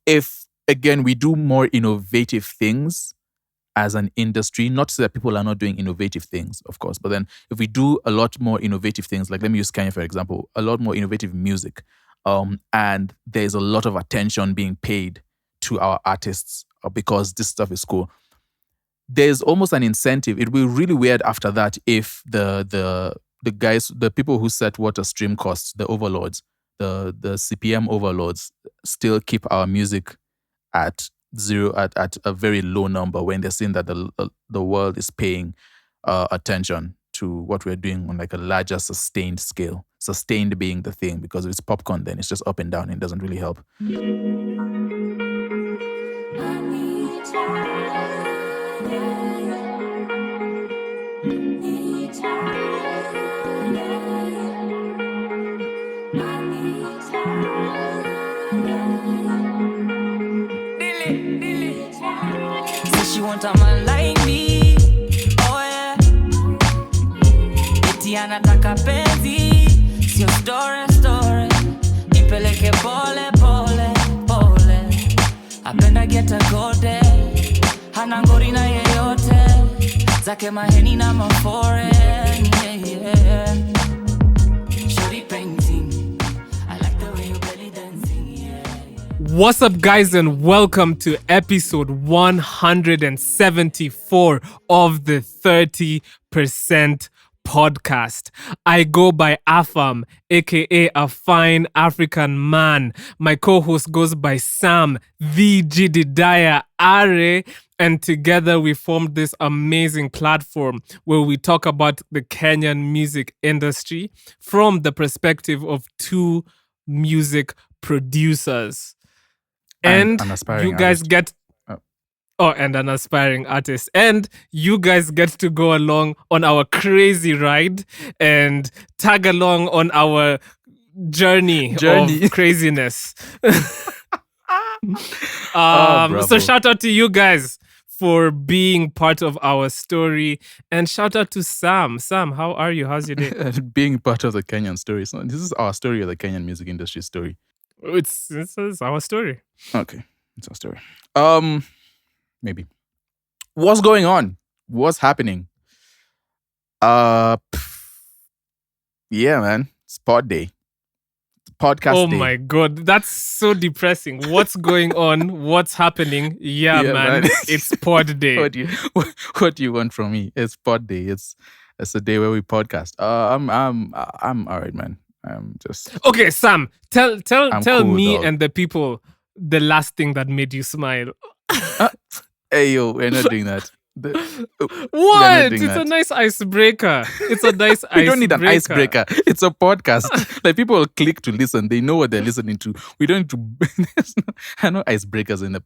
if, again, we do more innovative things as an industry, not to say that people are not doing innovative things, of course, but then if we do a lot more innovative things, like let me use Kenya for example, a lot more innovative music, and there's a lot of attention being paid to our artists because this stuff is cool, there's almost an incentive. It will be really weird after that if the guys, the people who set what a stream costs, the overlords, the CPM overlords, still keep our music at zero, at a very low number, when they're seeing that the world is paying attention to what we're doing on like a larger sustained scale. Sustained being the thing, because if it's popcorn, then it's just up and down. It doesn't really help. She want a man like me, oh yeah. Eti anataka penzi, sio story. Nipeleke pole. Apenda geta gode, hana ngori na yeyote. Zake maheni na mafore, yeah. Shorty painting, I like the way you belly dancing, yeah. What's up, guys, and welcome to episode 174 of the 30% podcast. I go by Afam, aka a fine African man. My co-host goes by Sam, the Jididaya Are, and together we formed this amazing platform where we talk about the Kenyan music industry from the perspective of two music producers. And you guys get... Oh, and an aspiring artist. And you guys get to go along on our crazy ride and tag along on our journey. Of craziness. So shout out to you guys for being part of our story. And shout out to Sam. Sam, how are you? How's your day? Being part of the Kenyan story. So this is our story, of the Kenyan music industry story. It's our story. Okay, it's our story. Maybe. What's going on? What's happening? Yeah, man. It's pod day. Podcast day. Oh my God. That's so depressing. What's going on? What's happening? Yeah, man. It's pod day. What do you want from me? It's pod day. It's a day where we podcast. I'm all right, man. I'm just... Okay, Sam, tell cool, me dog. and the people the last thing that made you smile. Hey, yo, we're not doing that. What? It's a nice icebreaker. We don't need an icebreaker. It's a podcast. Like, people will click to listen. They know what they're listening to. We don't need to... I know icebreakers in the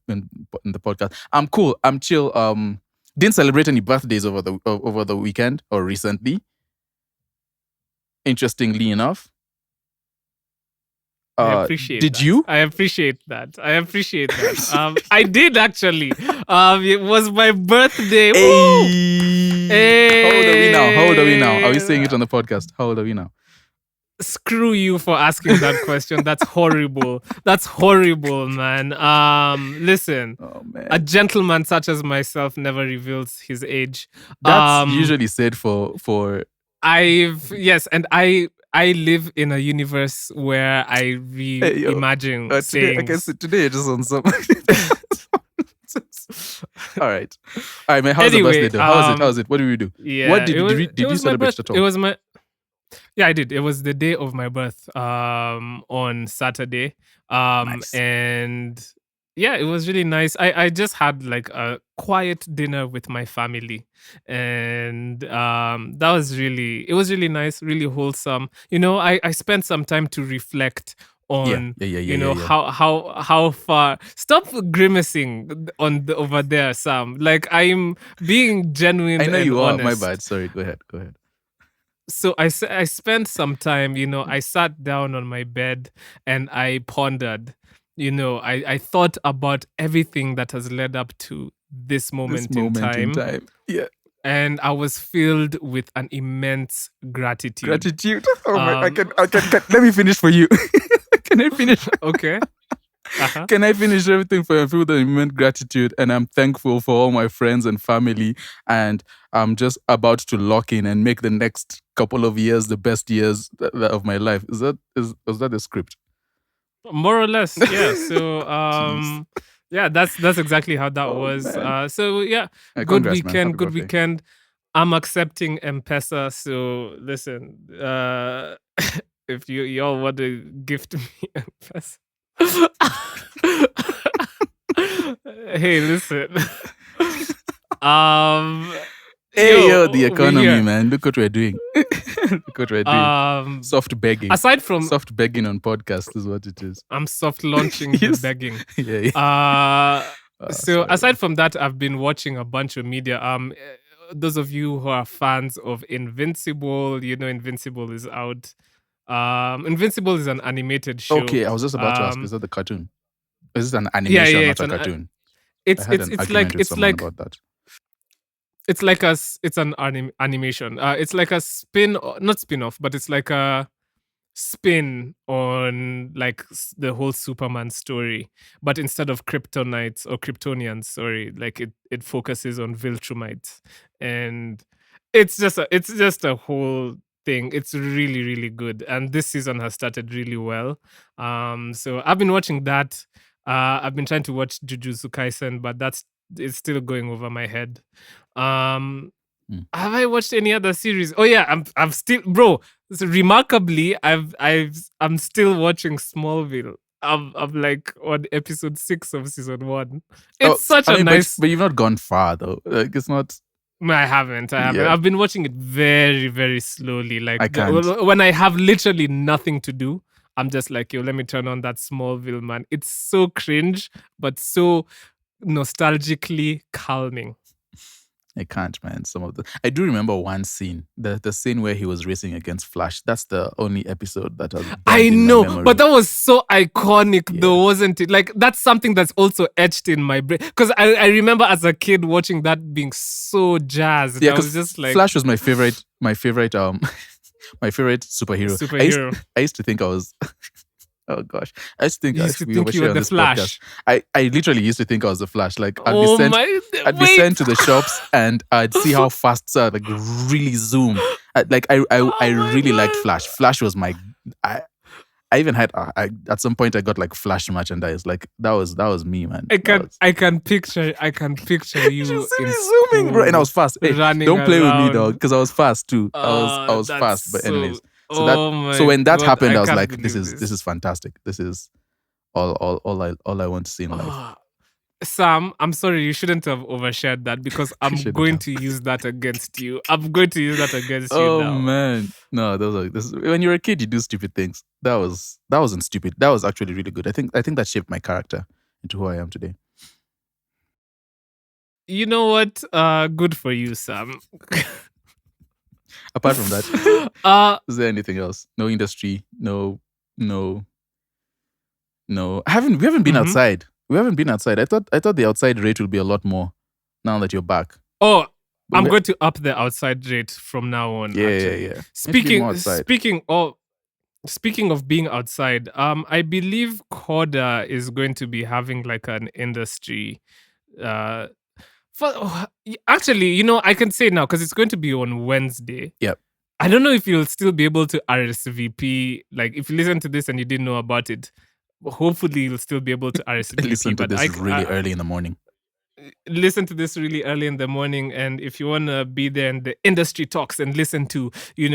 podcast. I'm cool. I'm chill. Didn't celebrate any birthdays over the weekend or recently. Interestingly enough. I appreciate did that. you? I appreciate that. I did actually. It was my birthday. Hey. How old are we now? Are we saying it on the podcast? How old are we now? Screw you for asking that question. That's horrible. That's horrible, man. Listen. Oh, man. A gentleman such as myself never reveals his age. That's usually said for I live in a universe where I reimagine sayings. I guess today you're just on some... All right, man. How's the birthday though? How's it? What did we do? Yeah, what did you celebrate at all? It was my... Yeah, I did. It was the day of my birth on Saturday. Nice. And yeah, it was really nice. I just had like a quiet dinner with my family. And it was really nice, really wholesome. You know, I spent some time to reflect on how far... Stop grimacing over there, Sam. Like, I'm being genuine. I know and you honest. are. My bad. Sorry. Go ahead. So I spent some time, you know, I sat down on my bed and I pondered. You know, I thought about everything that has led up to this moment in time. Yeah. And I was filled with an immense gratitude. Oh my! I can. Let me finish for you. Can I finish? Okay. Can I finish everything for you? Feel the immense gratitude, and I'm thankful for all my friends and family, and I'm just about to lock in and make the next couple of years the best years of my life. Is that the script? More or less, yeah. So, Jeez. yeah, that's exactly how that was. Man. So yeah, good Congrats, man. weekend, Happy good birthday. weekend. I'm accepting M-Pesa. So listen, if y'all want to gift me M-Pesa, hey, listen. Hey, the we're economy, here. man. Look what we're doing. Look what we're doing. Soft begging. Aside from Soft begging on podcast is what it is. I'm soft launching the Yes. begging. Yeah. So sorry, aside man. from that, I've been watching a bunch of media. Those of you who are fans of Invincible, you know Invincible is out. Invincible is an animated show. Okay, I was just about to ask, is that the cartoon? Is this an animation, not a cartoon? It's I had an argument with someone like about that. it's like it's an animation. It's like a not spin-off, but it's like a spin on like the whole Superman story, but instead of Kryptonites or Kryptonians, sorry, like it focuses on Viltrumites, and it's just a whole thing. It's really really good, and this season has started really well. So I've been watching that. I've been trying to watch Jujutsu Kaisen, but it's still going over my head. Have I watched any other series? Oh yeah, I'm still, bro. So remarkably, I'm still watching Smallville. I'm like on episode 6 of season 1. It's such a nice. But you've not gone far though. Like it's not. I haven't. Yeah. I've been watching it very very slowly. Like I can't. when I have literally nothing to do, I'm just like, yo, let me turn on that Smallville, man. It's so cringe, but so nostalgically calming. I can't, man. I do remember one scene, the scene where he was racing against Flash. That's the only episode that I know, but that was so iconic, though, wasn't it? Like that's something that's also etched in my brain because I remember as a kid watching that being so jazzed. Yeah, I was just like, Flash was my favorite my favorite superhero. I used to think I was. Oh gosh, I used to think you were the Flash. I literally used to think I was the Flash. Like I'd be wait. sent to the shops and I'd see how fast like really zoom. I really liked Flash. Flash was my. I even had at some point I got like Flash merchandise. Like that was me, man. I can picture you. Just see me zooming, bro, and I was fast. Hey, don't play with me, dog, because I was fast too. I was fast, but anyways. So when that happened, I was like, this is fantastic. This is all I want to see in life. Sam, I'm sorry, you shouldn't have overshared that because I'm going to use that against you. I'm going to use that against you now. Oh man, no, when you're a kid, you do stupid things. That wasn't stupid. That was actually really good. I think that shaped my character into who I am today. You know what? Good for you, Sam. Apart from that, is there anything else? No industry, no. We haven't been outside. We haven't been outside. I thought the outside rate will be a lot more now that you're back. Oh, I'm going to up the outside rate from now on. Yeah. Speaking of being outside, I believe Coda is going to be having like an industry. Actually, I can say now because it's going to be on Wednesday. Yep. I don't know if you'll still be able to RSVP. Like, if you listen to this and you didn't know about it, hopefully you'll still be able to RSVP. Listen to this really early in the morning. Listen to this really early in the morning, and if you want to be there in the industry talks and listen to the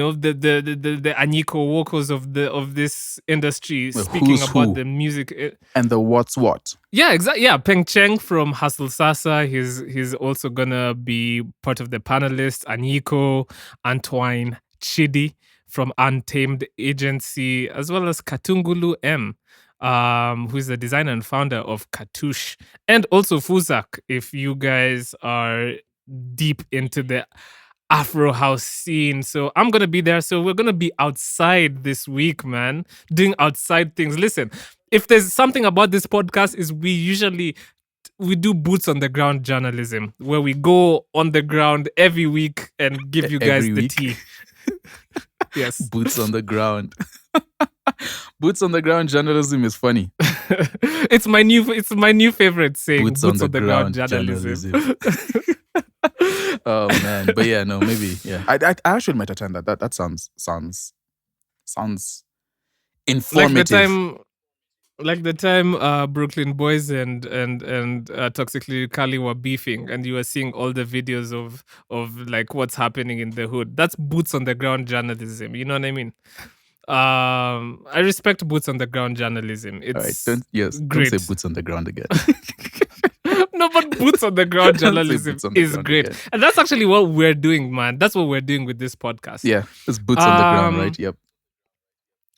Aniko Wokos of this industry speaking about the music and the what's what. Yeah, exactly. Yeah, Peng Cheng from Hustle Sasa, he's also gonna be part of the panelists. Aniko, Antoine Chidi from Untamed Agency, as well as Katungulu M, who's the designer and founder of Katush, and also Fuzak, if you guys are deep into the Afro house scene. So I'm gonna be there. So we're gonna be outside this week, man, doing outside things. Listen, if there's something about this podcast is we do boots on the ground journalism, where we go on the ground every week and give you guys the tea. Yes. Boots on the ground. Boots on the ground journalism is funny. It's my new favorite saying. Boots on the ground journalism. Oh man, but yeah, no, maybe yeah. I actually might attend that. That sounds informative. Like the time Brooklyn Boys and Toxic Kali were beefing, and you were seeing all the videos of like what's happening in the hood. That's boots on the ground journalism. You know what I mean? I respect boots on the ground journalism. It's All right, great. don't say boots on the ground again. No, but boots on the ground Don't say journalism boots on the is ground great. again. And that's actually what we're doing, man. That's what we're doing with this podcast. Yeah, it's boots on the ground, right? Yep.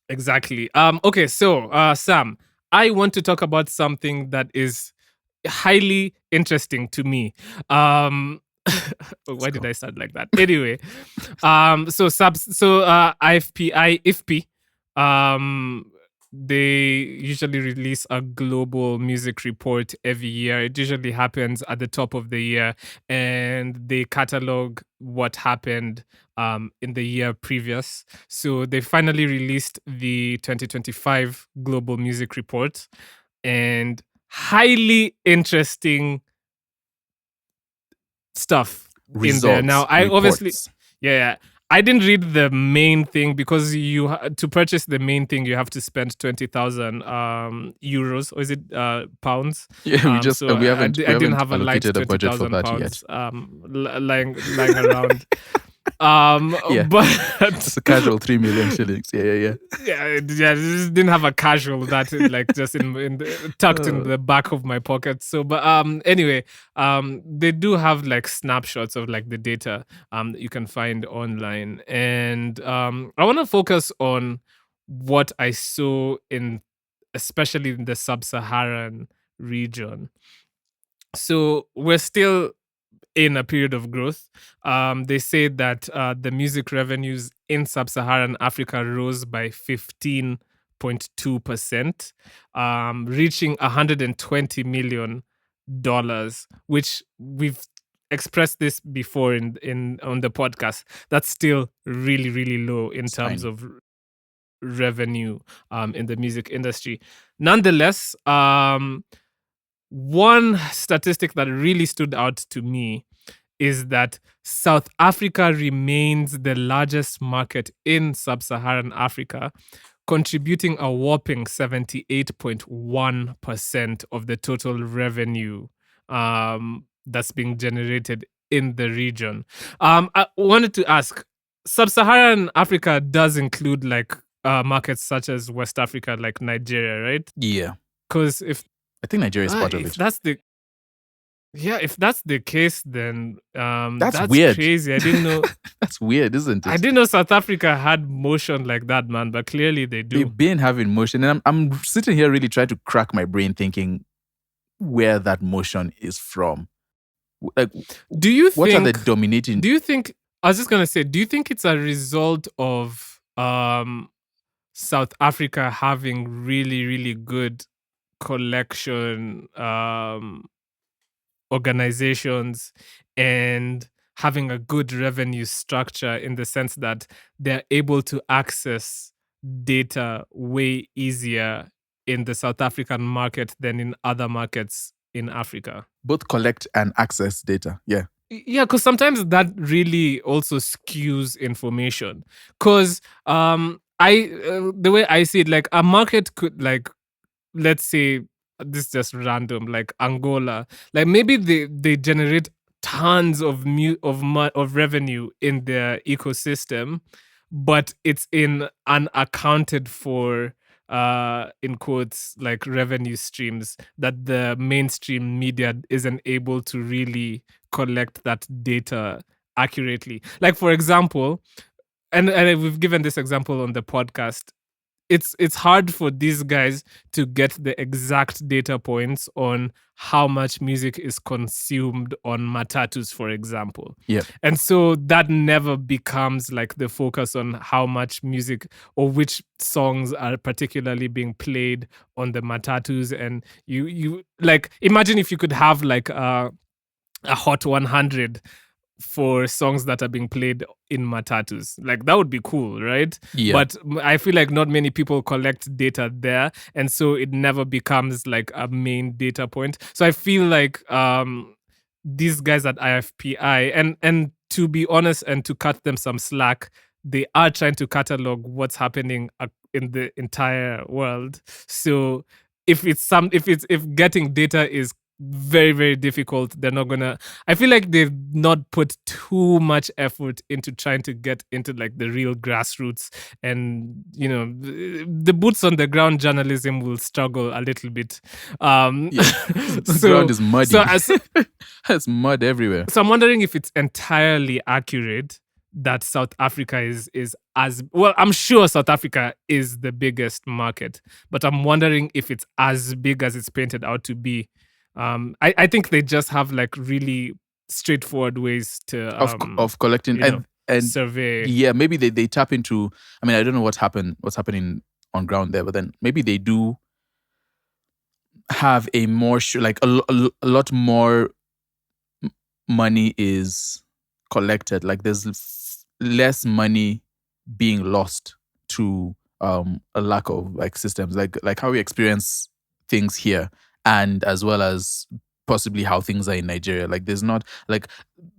Exactly. Okay, so Sam, I want to talk about something that is highly interesting to me. Why did I start like that? Anyway, IFPI, they usually release a global music report every year. It usually happens at the top of the year, and they catalog what happened in the year previous. So they finally released the 2025 Global Music Report, and highly interesting stuff in there. Now, I obviously, yeah, I didn't read the main thing because to purchase the main thing you have to spend 20,000 euros, or is it pounds? Yeah, we haven't I didn't have a light allocated a budget for 20,000 that pounds yet. lying around. Yeah. But It's a casual 3 million shillings. Yeah. Just didn't have a casual that like just tucked in the back of my pocket. So, but anyway, they do have like snapshots of like the data that you can find online, and I want to focus on what I saw especially in the sub-Saharan region. So we're still in a period of growth. They say that the music revenues in sub-Saharan Africa rose by 15.2%, reaching $120 million, which we've expressed this before on the podcast. That's still really, really low in terms of revenue in the music industry. Nonetheless, one statistic that really stood out to me is that South Africa remains the largest market in sub-Saharan Africa, contributing a whopping 78.1% of the total revenue that's being generated in the region. I wanted to ask, sub-Saharan Africa does include like markets such as West Africa, like Nigeria, right? Yeah. Because I think Nigeria is part of it. If that's the case, then that's weird. crazy. I didn't know. That's weird, isn't it? I didn't know South Africa had motion like that, man. But clearly they do. They've been having motion, and I'm sitting here really trying to crack my brain, thinking where that motion is from. Like, what are the dominating? Do you think? I was just gonna say, do you think it's a result of South Africa having really, really good collection organizations and having a good revenue structure, in the sense that they're able to access data way easier in the South African market than in other markets in Africa? Both collect and access data. Yeah. Yeah, because sometimes that really also skews information. Because the way I see it, like a market could, like, let's say, this is just random, like Angola, like maybe they generate tons of revenue in their ecosystem, but it's in unaccounted for in quotes, like revenue streams that the mainstream media isn't able to really collect that data accurately. Like, for example, and we've given this example on the podcast, it's hard for these guys to get the exact data points on how much music is consumed on matatus, for example. Yeah. And so that never becomes like the focus on how much music or which songs are particularly being played on the matatus. And you like, imagine if you could have like a Hot 100 for songs that are being played in matatus. Like, that would be cool, right? Yeah. But I feel like not many people collect data there, and so it never becomes like a main data point. So I feel like these guys at IFPI, and to be honest, and to cut them some slack, they are trying to catalog what's happening in the entire world. So if getting data is very, very difficult, they're not gonna. I feel like they've not put too much effort into trying to get into like the real grassroots, and the boots on the ground journalism will struggle a little bit. The ground is muddy. So There's mud everywhere. So I'm wondering if it's entirely accurate that South Africa is as well. I'm sure South Africa is the biggest market, but I'm wondering if it's as big as it's painted out to be. I think they just have like really straightforward ways to of collecting and survey. Yeah, maybe they tap into. I mean, I don't know what's happening on ground there, but then maybe they do have a more a lot more money is collected. Like there's less money being lost to a lack of like systems, like how we experience things here, and as well as possibly how things are in Nigeria. Like there's not like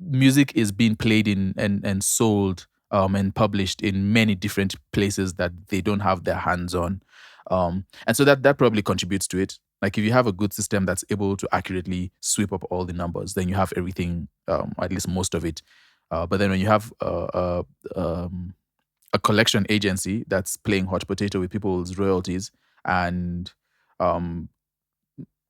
music is being played in and sold and published in many different places that they don't have their hands on. And so that probably contributes to it. Like if you have a good system that's able to accurately sweep up all the numbers, then you have everything, at least most of it. But then when you have a collection agency that's playing hot potato with people's royalties and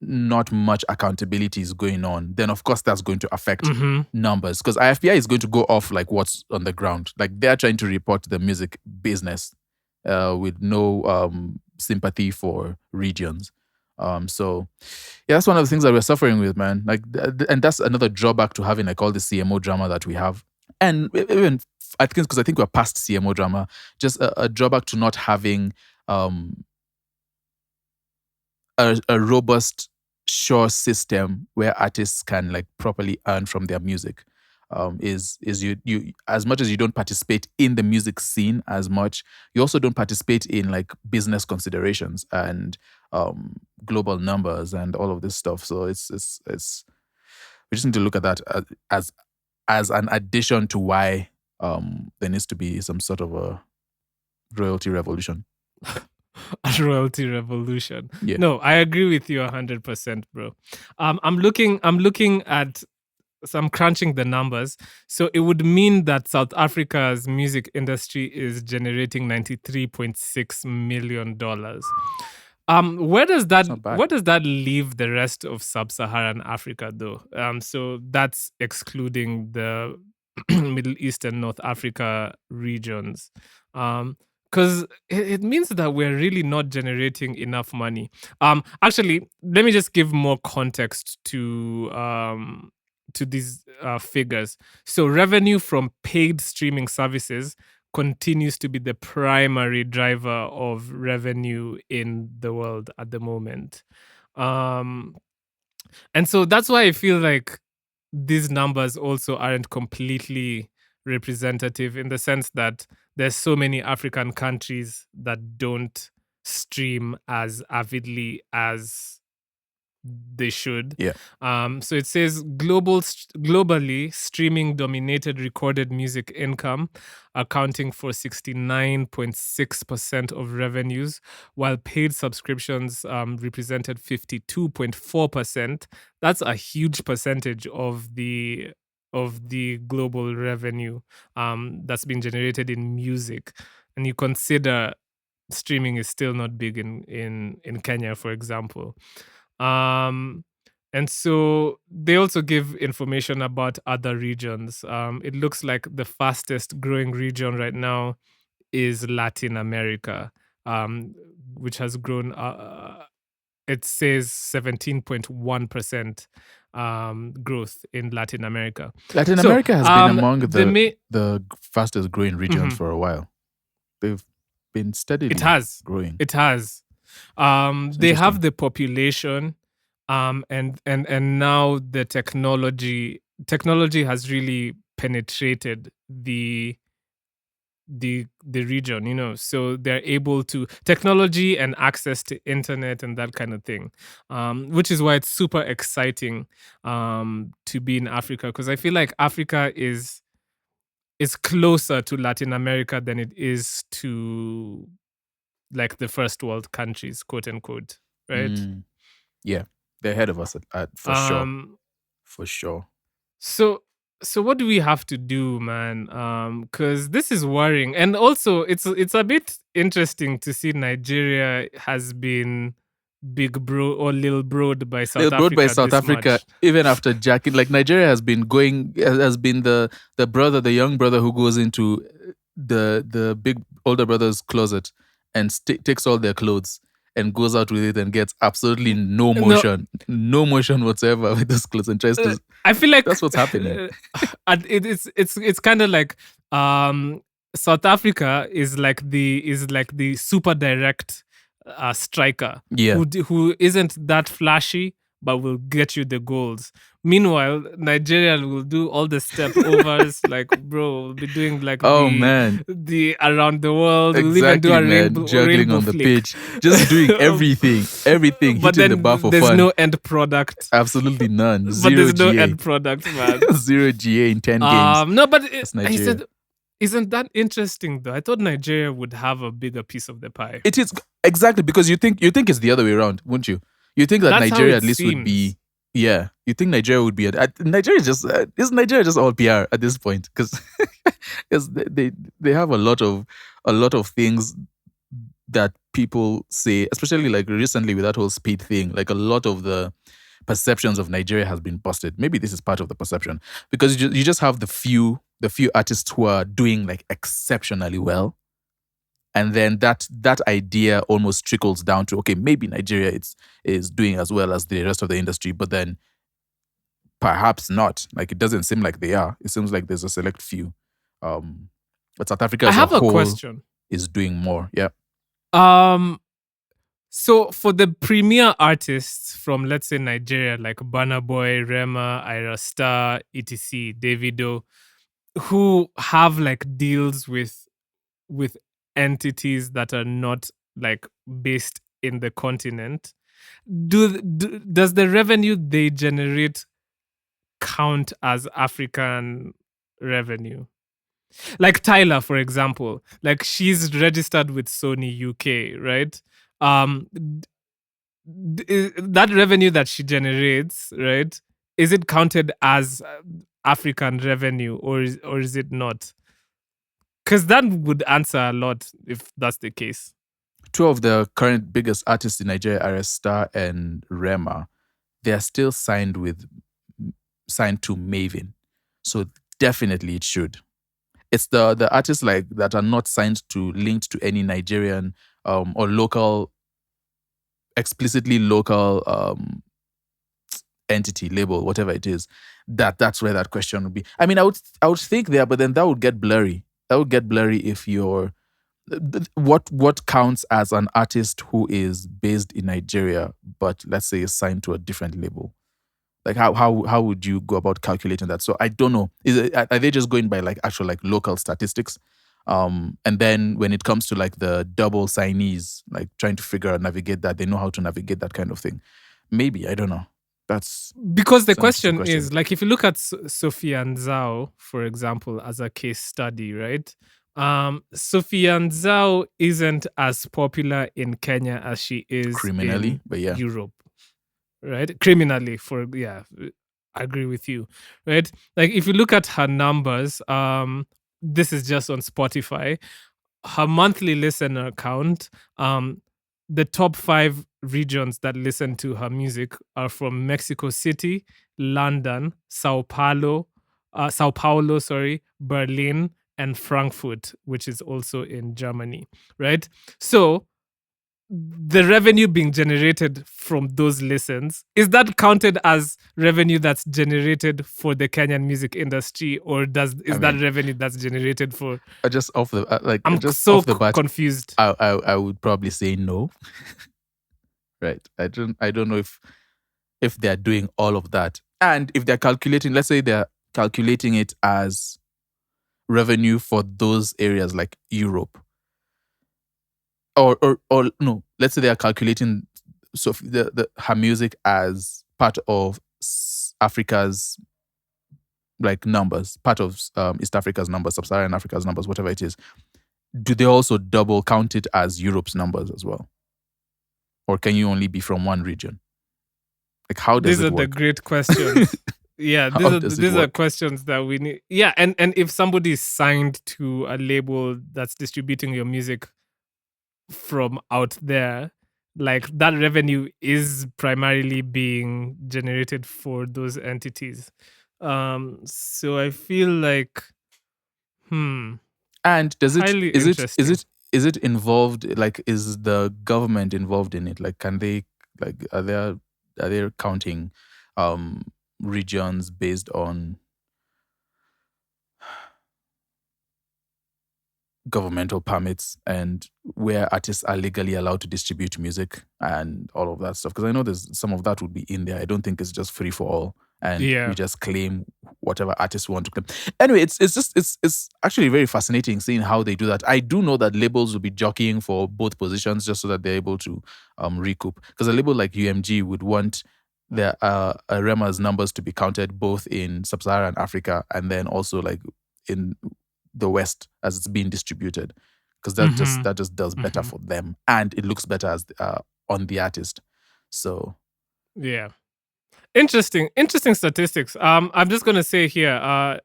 not much accountability is going on, then of course that's going to affect numbers, because IFPI is going to go off like what's on the ground. Like they're trying to report the music business with no sympathy for regions. So yeah, that's one of the things that we're suffering with, man. Like, and that's another drawback to having like all the CMO drama that we have. And even I think because I think we're past CMO drama, just a drawback to not having a robust, sure system where artists can like properly earn from their music. Is you as much as you don't participate in the music scene as much, you also don't participate in like business considerations and global numbers and all of this stuff. So it's we just need to look at that as an addition to why there needs to be some sort of a royalty revolution. A royalty revolution. Yeah. No, I agree with you 100%, bro. I'm looking at. So I'm crunching the numbers. So it would mean that South Africa's music industry is generating $93.6 million. Where does that leave the rest of sub-Saharan Africa, though? So that's excluding the Middle East and North Africa regions. Because it means that we're really not generating enough money. Actually, let me just give more context to these figures. So revenue from paid streaming services continues to be the primary driver of revenue in the world at the moment. And so that's why I feel like these numbers also aren't completely representative, in the sense that there's so many African countries that don't stream as avidly as they should. Yeah. So it says globally, streaming dominated recorded music income, accounting for 69.6% of revenues, while paid subscriptions represented 52.4%. That's a huge percentage of the global revenue that's been generated in music. And you consider streaming is still not big in Kenya, for example. And so they also give information about other regions. It looks like the fastest growing region right now is Latin America, which has grown, it says 17.1% growth in Latin America. Latin America has been among the fastest growing regions for a while. They've been steadily growing. It has. They have the population, and now the technology has really penetrated the region, so they're able to technology and access to internet and that kind of thing, which is why it's super exciting to be in Africa, because I feel like Africa is closer to Latin America than it is to like the first world countries, quote unquote, right? Yeah, they're ahead of us for sure. For sure. So what do we have to do, man? Because this is worrying, and also it's a bit interesting to see Nigeria has been big bro or little broed by South They're brought by Africa South this Africa, much. even after Jackie. Like Nigeria has been the young brother who goes into the big older brother's closet and takes all their clothes and goes out with it and gets absolutely no motion whatsoever with those clothes and tries to. I feel like That's what's happening. It's kind of like South Africa is like the super direct striker, Yeah. who isn't that flashy but will get you the goals. Meanwhile, Nigeria will do all the step overs, like bro, will be doing like the around the world. Exactly, We'll even do a man. Juggling on the flick. pitch, just doing everything, But hitting then the bar for there's fun. no end product. Absolutely none. But Zero there's no GA. end product, man. Zero GA in 10 games. No, but That's I Nigeria. said, isn't that interesting though? I thought Nigeria would have a bigger piece of the pie. It is exactly because you think it's the other way around, wouldn't you? You think that That's Nigeria how at it least would be. seems. Yeah, you think Nigeria would be. Nigeria is Nigeria just all PR at this point because they have a lot of things that people say, especially like recently with that whole speed thing. Like a lot of the perceptions of Nigeria has been busted. Maybe this is part of the perception because you just have the few artists who are doing like exceptionally well. And then that idea almost trickles down to, okay, maybe Nigeria is doing as well as the rest of the industry, but then perhaps not. Like it doesn't seem like they are. It seems like there's a select few. But South Africa as a whole question. is doing more. Yeah. So for the premier artists from, let's say, Nigeria, like Burna Boy, Rema, Ira Star, etc., Davido, who have like deals with entities that are not like based in the continent, does the revenue they generate count as African revenue? Like Tyler, for example, like she's registered with Sony UK, right? That revenue that she generates, right? Is it counted as African revenue or is it not? Because that would answer a lot if that's the case. Two of the current biggest artists in Nigeria, Ira Star and Rema, they are still signed to Maven. So definitely it should. It's the artists like that are not signed to linked to any Nigerian or local, explicitly local entity, label, whatever it is. That's where that question would be. I mean, I would think there, but then that would get blurry. That would get blurry if you're what counts as an artist who is based in Nigeria, but let's say is signed to a different label. Like how would you go about calculating that? So I don't know. Are they just going by like actual like local statistics? And then when it comes to like the double signees, like trying to figure out navigate that, they know how to navigate that kind of thing. Maybe, I don't know. That's because the question is like if you look at Sophia Nzao, for example, as a case study, right? Sophia Nzao isn't as popular in Kenya as she is criminally, in but yeah, Europe, right? Criminally, I agree with you, right? Like if you look at her numbers, this is just on Spotify, her monthly listener count, the top 5 regions that listen to her music are from Mexico City, London, Sao Paulo, Berlin, and Frankfurt, which is also in Germany, right? So the revenue being generated from those listens, is that counted as revenue that's generated for the Kenyan music industry, or that revenue that's generated for just off the off the bat, confused. I would probably say no. Right. I don't know if they're doing all of that. And if they're calculating, let's say they're calculating it as revenue for those areas like Europe, or no, let's say they are calculating her music as part of Africa's like numbers, part of East Africa's numbers, Sub-Saharan Africa's numbers, whatever it is. Do they also double count it as Europe's numbers as well? Or can you only be from one region? Like, how does These it are work? the great questions. Yeah, these are work? questions that we need. Yeah, and if somebody is signed to a label that's distributing your music from out there, like that revenue is primarily being generated for those entities. So I feel like, And does it highly is interesting. it involved? Like, is the government involved in it? Like, can they are they counting regions based on governmental permits and where artists are legally allowed to distribute music and all of that stuff? Because I know there's some of that would be in there. I don't think it's just free for all and Yeah. we just claim whatever artists want to claim. Anyway, it's actually very fascinating seeing how they do that. I do know that labels will be jockeying for both positions just so that they're able to recoup. Because a label like UMG would want their Rema's numbers to be counted both in Sub-Saharan Africa and then also like in the West as it's being distributed, because that just does better for them and it looks better as on the artist. So yeah, interesting statistics. I'm just gonna say here,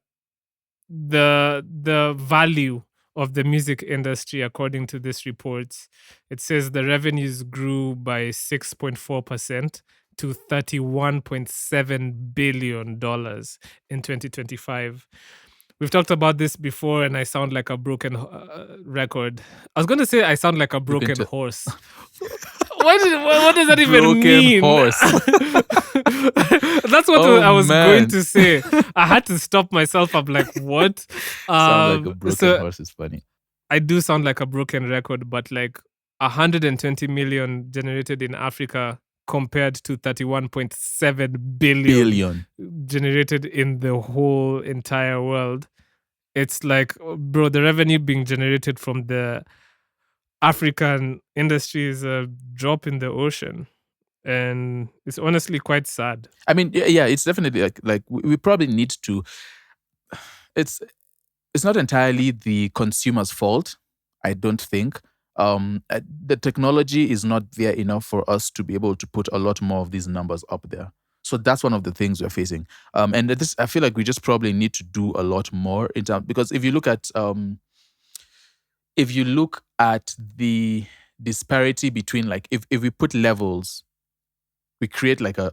the value of the music industry, according to this report, it says the revenues grew by 6.4% to $31.7 billion in 2025. We've talked about this before, and I sound like a broken record. I was going to say I sound like a broken horse. What does that even mean? Horse. That's what I was going to say. I had to stop myself. I'm like, what? Sound like a broken horse is funny. I do sound like a broken record, but like 120 million generated in Africa compared to 31.7 billion generated in the whole entire world. It's like, bro, the revenue being generated from the African industry is a drop in the ocean. And it's honestly quite sad. I mean, yeah, it's definitely like we probably need to. It's not entirely the consumer's fault, I don't think. The technology is not there enough for us to be able to put a lot more of these numbers up there. So that's one of the things we're facing. And this, I feel like we just probably need to do a lot more in terms, because if you look at the disparity between, like, if we put levels, we create like a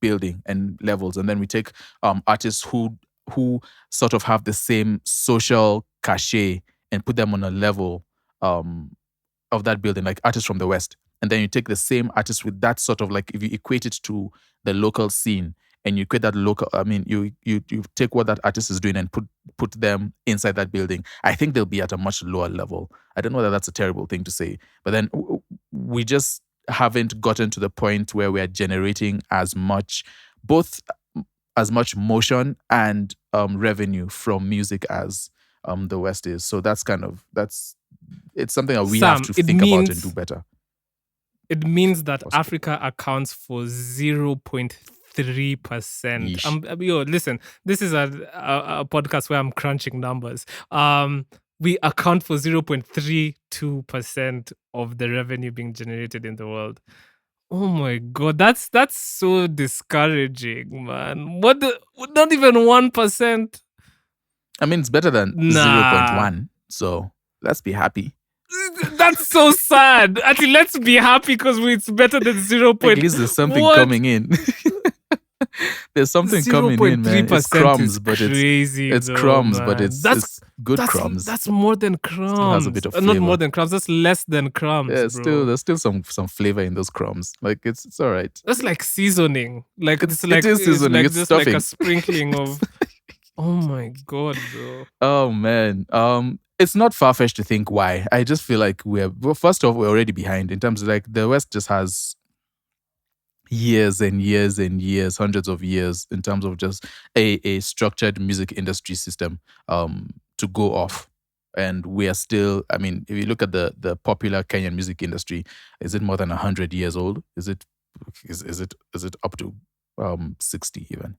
building and levels, and then we take artists who sort of have the same social cachet and put them on a level of that building, like artists from the West. And then you take the same artists with that sort of, like, if you equate it to the local scene and you create that local, I mean, you take what that artist is doing and put them inside that building, I think they'll be at a much lower level. I don't know whether that's a terrible thing to say, but then we just haven't gotten to the point where we're generating as much motion and revenue from music as the West is. So it's something that we have to think about and do better. It means that Africa accounts for 0.3%. Listen, this is a podcast where I'm crunching numbers. We account for 0.32% of the revenue being generated in the world. Oh my God, that's so discouraging, man. Not even 1%. I mean, it's better than 0.1. So let's be happy. That's so sad. Actually, let's be happy because it's better than 0. At least there's something coming in. There's something coming in, man. It's crumbs, but it's crumbs, but it's good crumbs. That's more than crumbs. Still has a bit of flavor. Not more than crumbs. That's less than crumbs. Yeah, bro. There's still some flavor in those crumbs. Like it's all right. That's like seasoning. Like it is seasoning. It's just stuffing. Like a sprinkling of. Oh my God, bro. Oh man. It's not far-fetched to think why. I just feel like first off, we're already behind in terms of, like, the West just has years and years and years, hundreds of years, in terms of just a structured music industry system to go off. And we are still, I mean, if you look at the popular Kenyan music industry, is it more than 100 years old? Is it up to 60 even?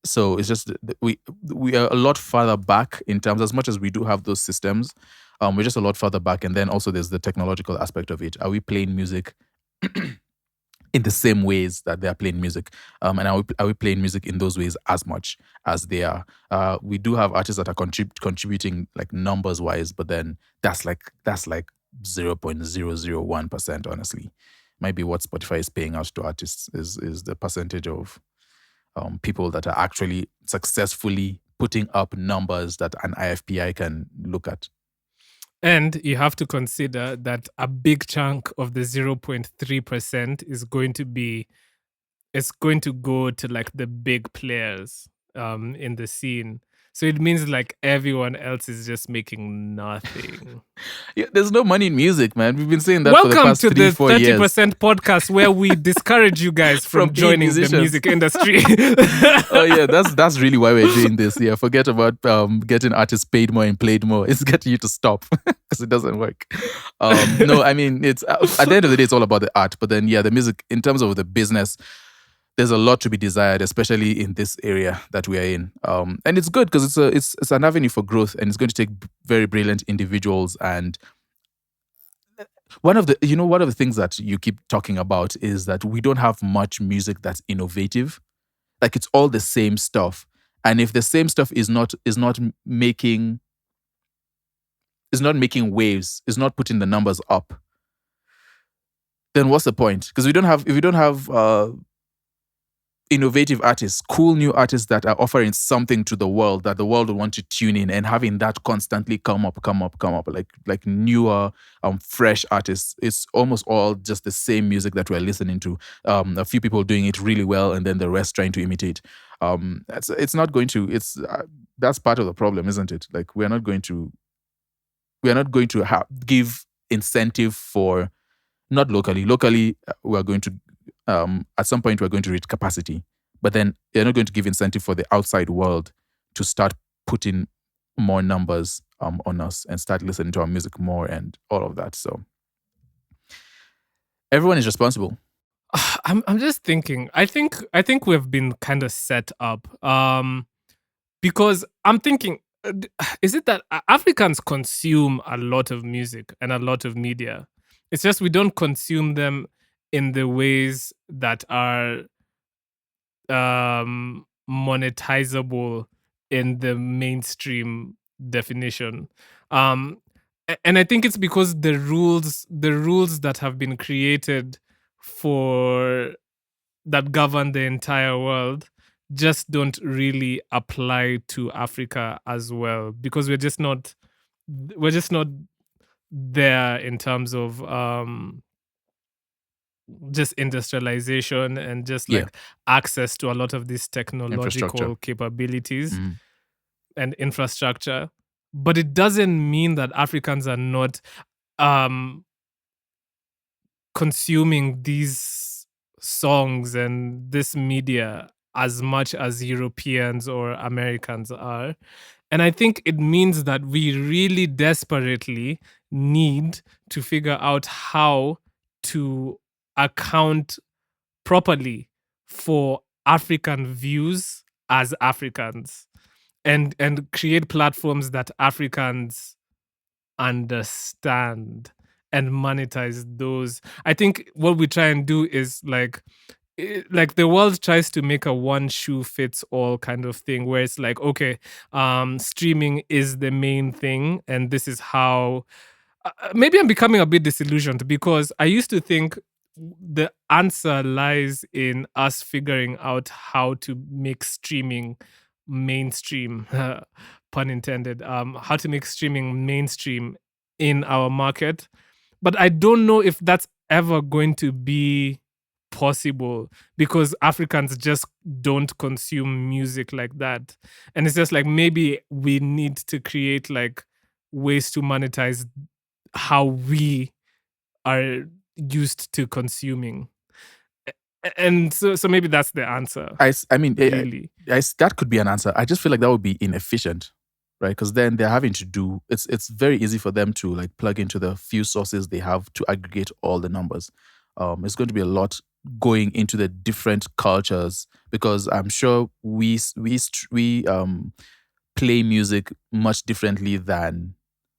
So it's just we are a lot farther back in terms, as much as we do have those systems, we're just a lot farther back. And then also there's the technological aspect of it. Are we playing music in the same ways that they are playing music? And are we playing music in those ways as much as they are? We do have artists that are contributing like numbers wise, but then that's like 0.001%, honestly. Maybe what Spotify is paying out to artists is the percentage of people that are actually successfully putting up numbers that an IFPI can look at. And you have to consider that a big chunk of the 0.3% is going to be, it's going to go to like the big players in the scene. So it means like everyone else is just making nothing. Yeah, there's no money in music, man. We've been saying that for the Welcome past to the 3-4 years. 30% podcast where we discourage you guys from From being joining the musicians. music industry. Oh yeah, that's really why we're doing this. Yeah, forget about getting artists paid more and played more. It's getting you to stop because it doesn't work. No, I mean, it's at the end of the day, it's all about the art. But then, yeah, the music, in terms of the business, there's a lot to be desired, especially in this area that we are in. And it's good because it's an avenue for growth, and it's going to take very brilliant individuals. And one of the things that you keep talking about is that we don't have much music that's innovative. Like, it's all the same stuff. And if the same stuff is not making waves, is not putting the numbers up, then what's the point? Because if we don't have innovative artists, cool new artists that are offering something to the world that the world would want to tune in, and having that constantly come up, like newer, fresh artists. It's almost all just the same music that we're listening to. A few people doing it really well, and then the rest trying to imitate. It's not going to. That's part of the problem, isn't it? Like, we're not going to give incentive for, not locally. Locally, we're going to. At some point, we're going to reach capacity, but then they're not going to give incentive for the outside world to start putting more numbers on us and start listening to our music more and all of that. So everyone is responsible. I'm just thinking. I think we've been kind of set up because I'm thinking, is it that Africans consume a lot of music and a lot of media? It's just we don't consume them in the ways that are monetizable in the mainstream definition. And I think it's because the rules that have been created that govern the entire world just don't really apply to Africa as well, because we're just not there in terms of just industrialization and just like access to a lot of these technological capabilities and infrastructure. But it doesn't mean that Africans are not consuming these songs and this media as much as Europeans or Americans are. And I think it means that we really desperately need to figure out how to account properly for African views as Africans, and create platforms that Africans understand and monetize those. I think what we try and do is like the world tries to make a one shoe fits all kind of thing, where it's like, okay, streaming is the main thing, and this is how. Maybe I'm becoming a bit disillusioned, because I used to think the answer lies in us figuring out how to make streaming mainstream, pun intended, how to make streaming mainstream in our market. But I don't know if that's ever going to be possible, because Africans just don't consume music like that. And it's just like, maybe we need to create like ways to monetize how we are used to consuming. And so maybe that's the answer. I mean, Really. that could be an answer. I just feel like that would be inefficient, right? Because then they're having to do. It's very easy for them to like plug into the few sources they have to aggregate all the numbers. It's going to be a lot going into the different cultures, because I'm sure we play music much differently than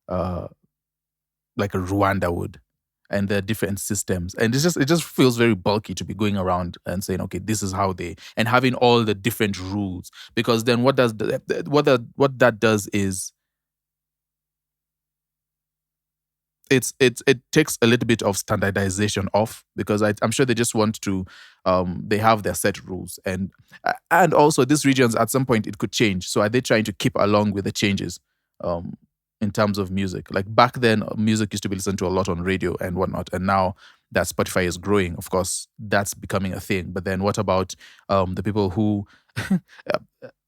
like a Rwanda would, and there are different systems, and it just feels very bulky to be going around and saying, okay, this is how they, and having all the different rules, because then what that does is it takes a little bit of standardization off, because I'm sure they just want to they have their set rules, and also these regions at some point it could change. So are they trying to keep along with the changes in terms of music? Like back then, music used to be listened to a lot on radio and whatnot, and now that Spotify is growing, of course, that's becoming a thing. But then what about the people who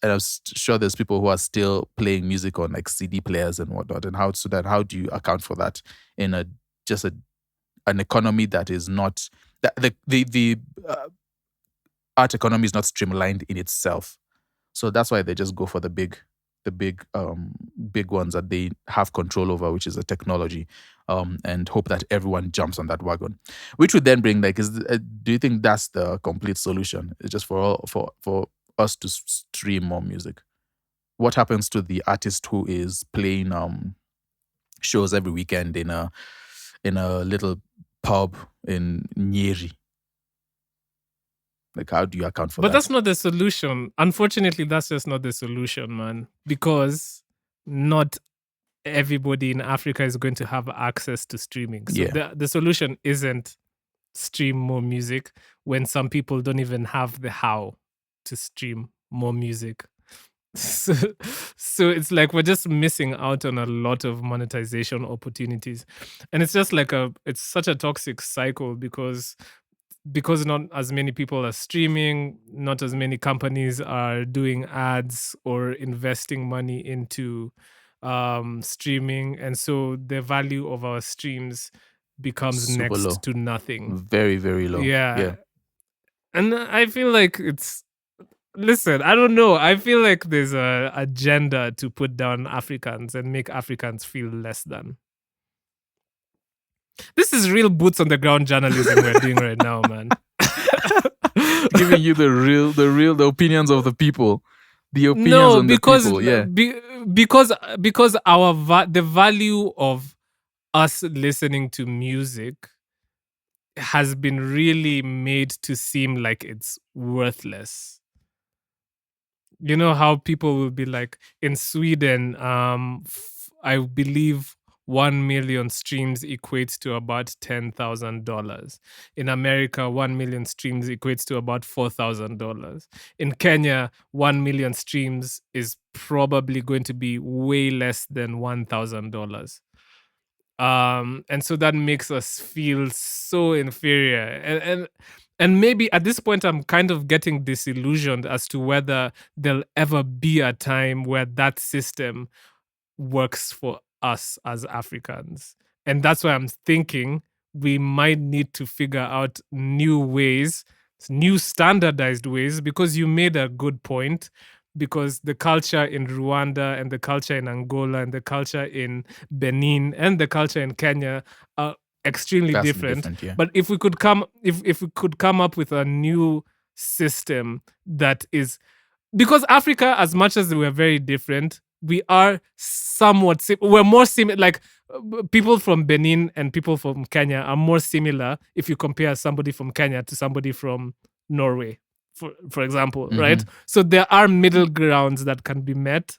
and I'm sure there's people who are still playing music on like CD players and whatnot, and how do you account for that in an economy that is not that the art economy is not streamlined in itself. So that's why they just go for the big ones that they have control over, which is the technology, and hope that everyone jumps on that wagon. Which would then bring like, do you think that's the complete solution? It's just for us to stream more music. What happens to the artist who is playing shows every weekend in a little pub in Nyeri? Like, how do you account for that? But that's not the solution. Unfortunately, that's just not the solution, man. Because not everybody in Africa is going to have access to streaming. So the solution isn't stream more music when some people don't even have the how to stream more music. So it's like we're just missing out on a lot of monetization opportunities. And it's just like it's such a toxic cycle, because not as many people are streaming, not as many companies are doing ads or investing money into streaming, and so the value of our streams becomes Super next low. to nothing. Very, very low. Yeah. And I feel like listen, I don't know. I feel like there's a agenda to put down Africans and make Africans feel less than. This is real boots on the ground journalism we're doing right now, man. Giving you the opinions of the people. The opinions on the people, yeah. Because the value of us listening to music has been really made to seem like it's worthless. You know how people will be like, in Sweden, I believe 1 million streams equates to about $10,000. In America, 1 million streams equates to about $4,000. In Kenya, 1 million streams is probably going to be way less than $1,000. And so that makes us feel so inferior. And maybe at this point, I'm kind of getting disillusioned as to whether there'll ever be a time where that system works for us as Africans. And that's why I'm thinking we might need to figure out new ways, new standardized ways, because you made a good point. Because the culture in Rwanda and the culture in Angola and the culture in Benin and the culture in Kenya are extremely different. Yeah. But if we could come up with a new system that is, because Africa, as much as we're very different, we are somewhat we're more similar. Like people from Benin and people from Kenya are more similar if you compare somebody from Kenya to somebody from Norway, for example, right? So there are middle grounds that can be met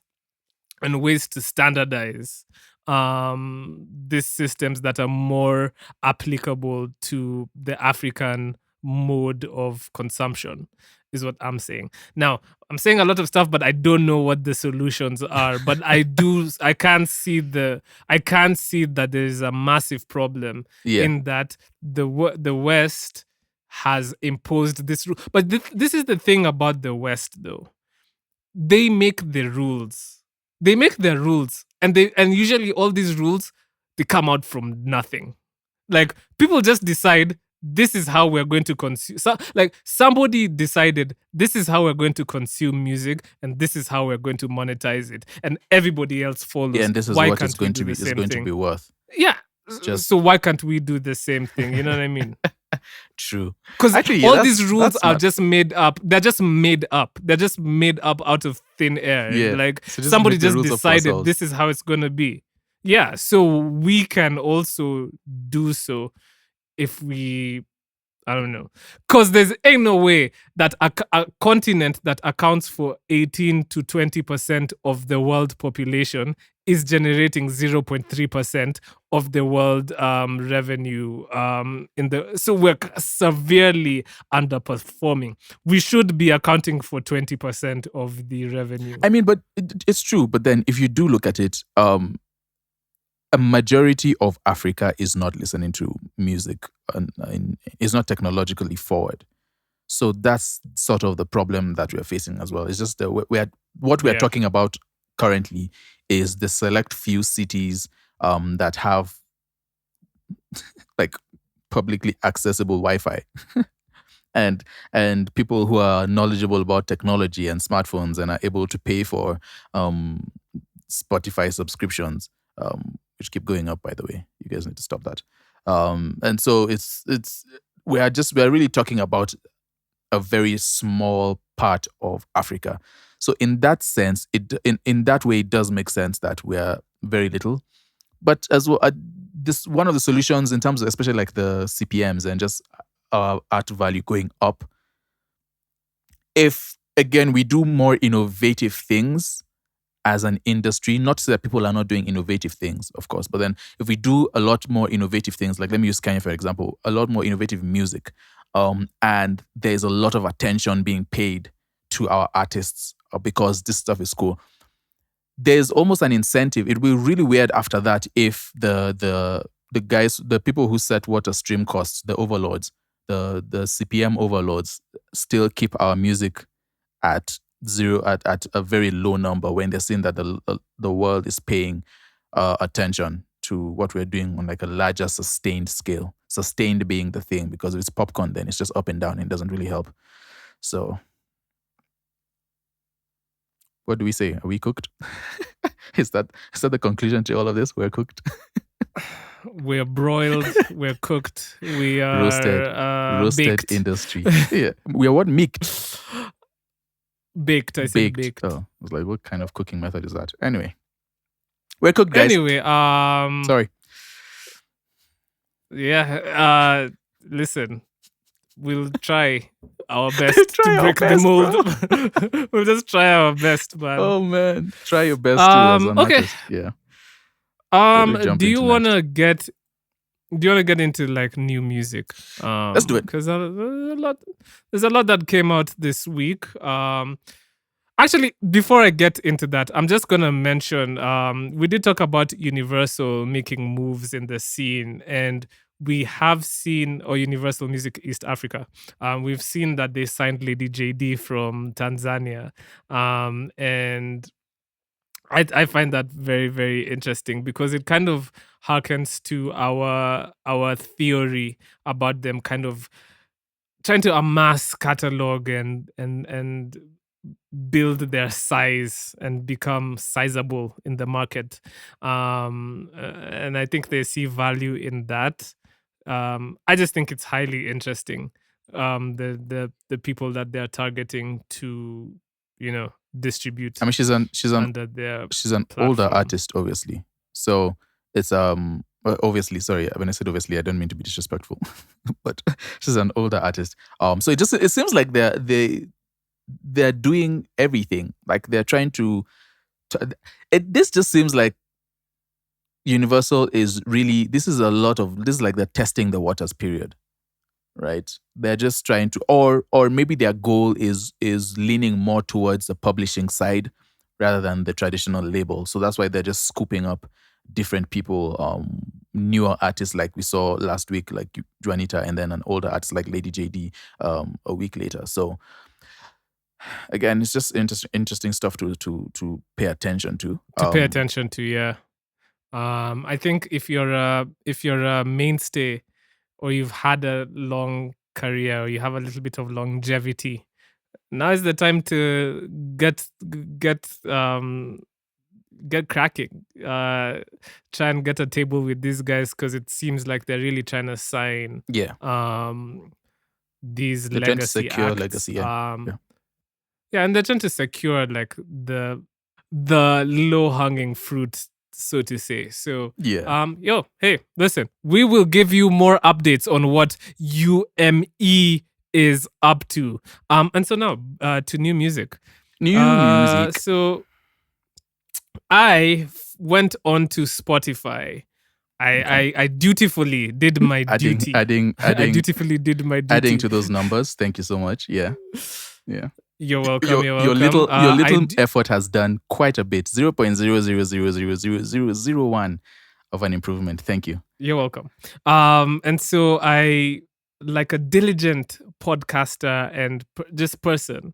and ways to standardize these systems that are more applicable to the African mode of consumption, is what I'm saying. Now, I'm saying a lot of stuff, but I don't know what the solutions are. But I can see that there is a massive problem in that the West has imposed this rule. But this is the thing about the West, though. They make the rules. They make their rules, and usually all these rules, they come out from nothing. Like, people just decide this is how we're going to consume. So, like somebody decided this is how we're going to consume music, and this is how we're going to monetize it, and everybody else follows. Yeah, and this is why what can't it's going to be. the It's same going thing? to be worth. Yeah. Just So why can't we do the same thing? You know what I mean? true. Because Actually, all these rules that's are smart. just made up. They're just made up. They're just made up out of thin air. Yeah. Like So just somebody make the just rules up for decided ourselves. this is how it's gonna be. Yeah. So we can also do so if we, I don't know, because there's ain't no way that a continent that accounts for 18 to 20% of the world population is generating 0.3% of the world revenue so we're severely underperforming. We should be accounting for 20% of the revenue. I mean, but it's true. But then if you do look at it, a majority of Africa is not listening to music and is not technologically forward. So that's sort of the problem that we're facing as well. It's just what we're Yeah. talking about currently is the select few cities that have like publicly accessible Wi-Fi. and people who are knowledgeable about technology and smartphones and are able to pay for Spotify subscriptions, which keep going up, by the way. You guys need to stop that. And so we're really talking about a very small part of Africa. So in that sense, in that way, it does make sense that we're very little. But as well, this one of the solutions in terms of especially like the CPMs and just art value going up. If again we do more innovative things as an industry, not to say that people are not doing innovative things, of course, but then if we do a lot more innovative things, like let me use Kanye for example, a lot more innovative music, and there's a lot of attention being paid to our artists because this stuff is cool. There's almost an incentive. It will be really weird after that if the guys, the people who set what a stream costs, the overlords, the CPM overlords, still keep our music at zero, at a very low number when they're seeing that the world is paying attention to what we're doing on like a larger sustained scale. Sustained being the thing, because if it's popcorn, then it's just up and down and it doesn't really help. So what do we say? Are we cooked? Is that the conclusion to all of this? We're cooked. We're broiled. We're cooked. We are roasted baked. industry. Yeah, we are what meeked. Baked. I said baked. Oh, I was like, what kind of cooking method is that? Anyway, we're cooked, guys. Anyway, sorry. Yeah. Listen, we'll try our best to break the mold. We'll just try our best, man. Oh man, try your best too as an okay. artist. Yeah. Do you want to get into like new music? Let's do it. Because there's a lot that came out this week. Actually, before I get into that, I'm just gonna mention we did talk about Universal making moves in the scene, and we have seen, or Universal Music East Africa, we've seen that they signed Lady JD from Tanzania, and I find that very, very interesting because it kind of harkens to our theory about them kind of trying to amass catalog and build their size and become sizable in the market. And I think they see value in that. I just think it's highly interesting. The people that they're targeting to, distribute. I mean, she's an under their older platform. artist, obviously. So it's obviously, sorry, when I said obviously, I don't mean to be disrespectful, but she's an older artist. So it seems like they're doing everything. Like they're trying to this just seems like Universal is really, this is like the testing the waters period, right? They're just trying to, or maybe their goal is leaning more towards the publishing side rather than the traditional label. So that's why they're just scooping up different people, newer artists like we saw last week, like Anitah, and then an older artist like Lady JD a week later. So again, it's just interesting stuff to pay attention to. Pay attention to, yeah. I think if you're a mainstay or you've had a long career, or you have a little bit of longevity, now is the time to get get cracking. Try and get a table with these guys, because it seems like they're really trying to sign Yeah. these They're trying to legacy secure acts. legacy. Yeah. Yeah, and they're trying to secure like the low hanging fruit, so to say. So Yeah. hey, listen, we will give you more updates on what UME is up to. And so now to new music. New music. So I went on to Spotify. I dutifully did my duty. I dutifully did my duty. Adding to those numbers. Thank you so much. Yeah. Yeah. You're welcome. Your you're welcome. your little effort has done quite a bit. 0.000000001 of an improvement. Thank you. You're welcome. And so I, like a diligent podcaster and just person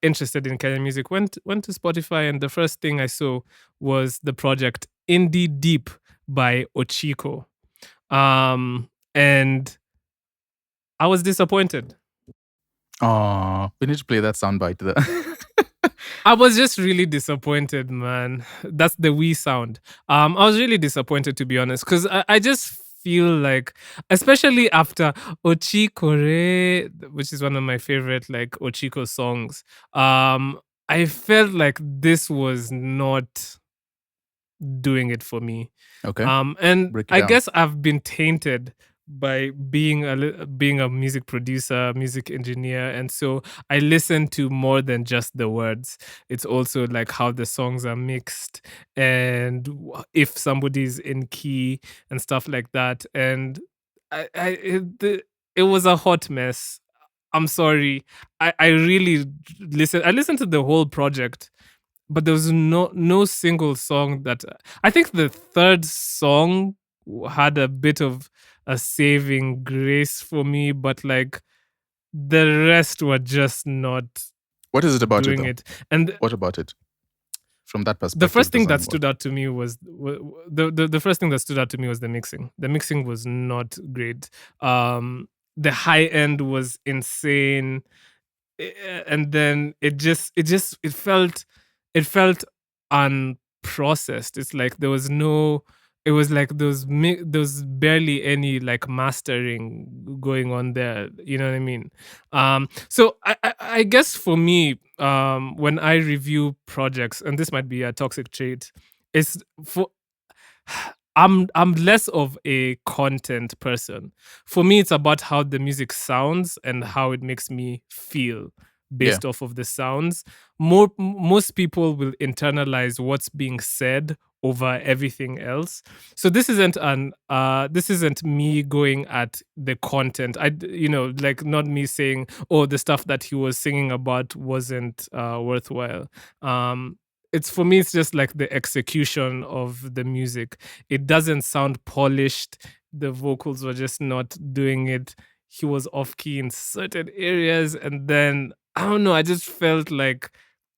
interested in Kenyan music, went to Spotify, and the first thing I saw was the project Indie Deep by Ochiko. And I was disappointed. Oh, we need to play that soundbite there. I was just really disappointed, man. That's the wee sound. I was really disappointed, to be honest, because I just feel like, especially after Ochiko, which is one of my favorite like Ochiko songs, I felt like this was not doing it for me. Okay. And Break it I down. guess I've been tainted by being a music producer, music engineer, and so I listen to more than just the words. It's also like how the songs are mixed, and if somebody's in key and stuff like that. And it was a hot mess. I'm sorry. I really listened. I listened to the whole project, but there was no single song that I think the third song had a bit of a saving grace for me, but like the rest were just not What is it about doing it, it. And what about it? From that perspective. the first thing that stood out to me was the first thing that stood out to me was the mixing. The mixing was not great. The high end was insane, and then it felt unprocessed. It's like there was no. It was like there was barely any like mastering going on there. You know what I mean? So I guess for me, when I review projects, and this might be a toxic trait, is for I'm less of a content person. For me, it's about how the music sounds and how it makes me feel based off of the sounds. Most people will internalize what's being said over everything else. So this isn't me going at the content. Like not me saying, oh, the stuff that he was singing about wasn't worthwhile. It's for me, it's just like the execution of the music. It doesn't sound polished. The vocals were just not doing it. He was off key in certain areas, and then I don't know, I just felt like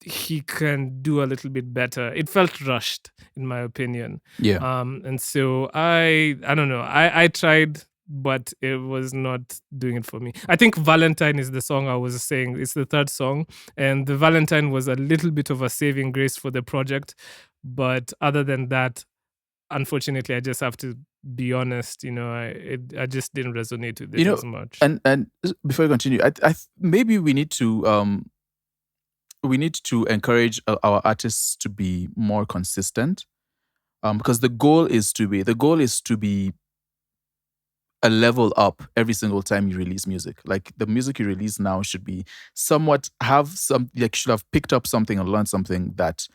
he can do a little bit better. It felt rushed, in my opinion. Yeah. And so I don't know. I tried, but it was not doing it for me. I think Valentine is the song I was saying. It's the third song, and the Valentine was a little bit of a saving grace for the project. But other than that, unfortunately, I just have to be honest. I just didn't resonate with it as much. And before we continue, I maybe we need to encourage our artists to be more consistent, because the goal is to be a level up every single time you release music. Like the music you release now should be somewhat should have picked up something and learned something that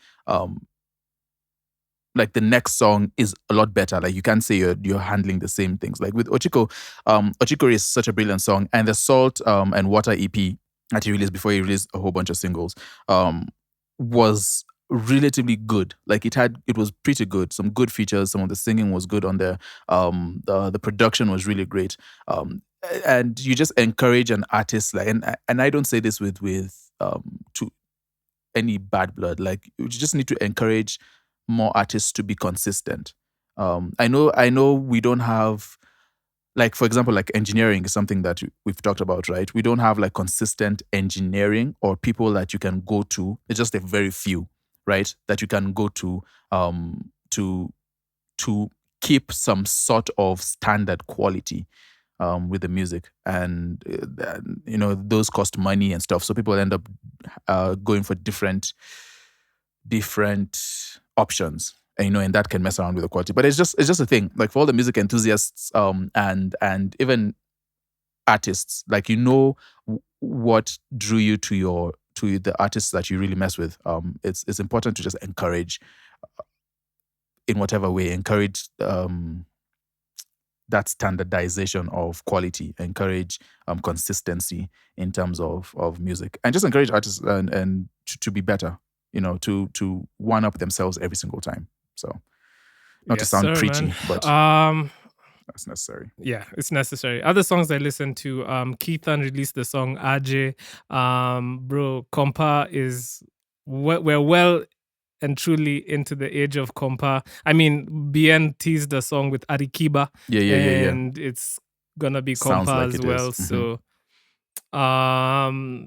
like the next song is a lot better. Like you can't say you're handling the same things. Like with Ochiko, Ochiko is such a brilliant song, and the Salt and Water EP that he released before he released a whole bunch of singles was relatively good. Like it was pretty good. Some good features. Some of the singing was good on there. The production was really great. And you just encourage an artist, like, and I don't say this with to any bad blood. Like you just need to encourage more artists to be consistent. I know we don't have like for example, like engineering is something that we've talked about, right? We don't have like consistent engineering or people that you can go to. It's just a very few, right? That you can go to to keep some sort of standard quality with the music, and those cost money and stuff. So people end up going for different options, and that can mess around with the quality. But it's just a thing. Like for all the music enthusiasts, and even artists, like what drew you to the artists that you really mess with. It's important to just encourage, in whatever way, encourage that standardization of quality, encourage consistency in terms of music, and just encourage artists and to be better, to one up themselves every single time. So not to sound preachy, man. but that's necessary. Yeah, it's necessary. Other songs I listen to, Keithan released the song Aje. Bro, compa is we're well and truly into the age of compa. I mean, Bien teased the song with Arikiba. Yeah. And it's gonna be Sounds compa like as it well. is.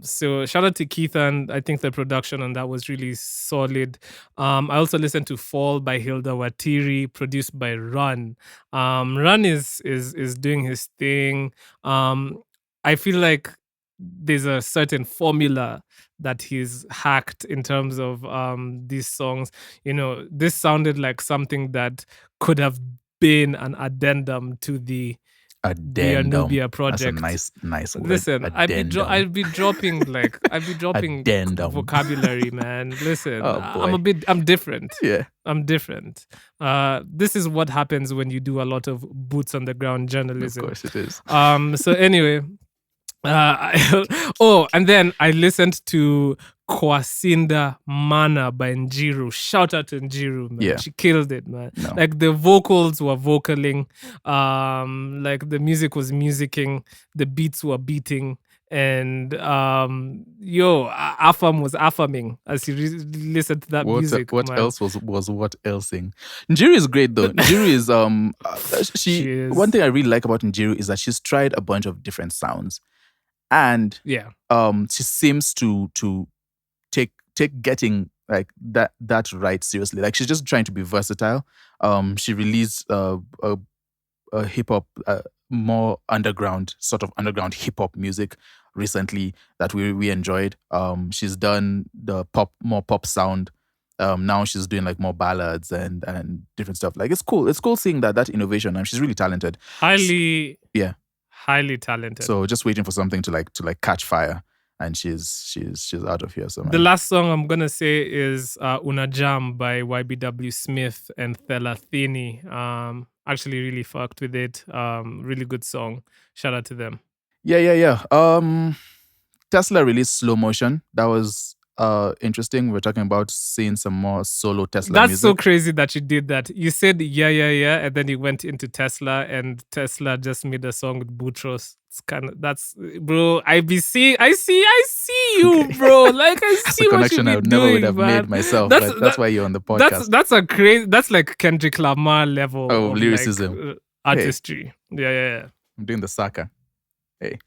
So shout out to Keithan. I think the production on that was really solid. I also listened to Fall by Hilda Watiri, produced by Run. Run is doing his thing. I feel like there's a certain formula that he's hacked in terms of these songs. This sounded like something that could have been an addendum to the Nubia project. That's a nice word. Listen, I'd be dropping Addendum. vocabulary, man. Listen, Oh, boy. I'm different. Yeah. I'm different. This is what happens when you do a lot of boots on the ground journalism. Of course it is. So anyway, and then I listened to Kwasinda Mana by Njiru. Shout out to Njiru, man. Yeah. She killed it, man. No. Like the vocals were vocaling, like the music was musicking, the beats were beating, and Afam was affirming as he listened to that music. What man. else was what elsing? Njiru is great though. Njiru is She is. One thing I really like about Njiru is that she's tried a bunch of different sounds, and Yeah. she seems to take getting like that right seriously. Like she's just trying to be versatile. She released a hip hop, more underground hip hop music recently that we enjoyed. She's done the more pop sound. Now she's doing like more ballads and different stuff. Like it's cool. It's cool seeing that innovation, and she's really talented. Highly talented. So just waiting for something to catch fire, and she's out of here. So the last song I'm gonna say is Una Jam by YBW Smith and Thelathini. Actually really fucked with it. Really good song. Shout out to them. Yeah. Tesla released Slow Motion. That was interesting. We're talking about seeing some more solo Tesla That's music. so crazy that you did that. You said yeah, and then you went into Tesla, and Tesla just made a song with Boutros. It's bro. I see you, Okay. bro. Like I see the what connection you I be never doing, would have man. made myself. But that's why you're on the podcast. That's a crazy. That's like Kendrick Lamar level of like, lyricism. artistry. Yeah. I'm doing the Saka. Hey.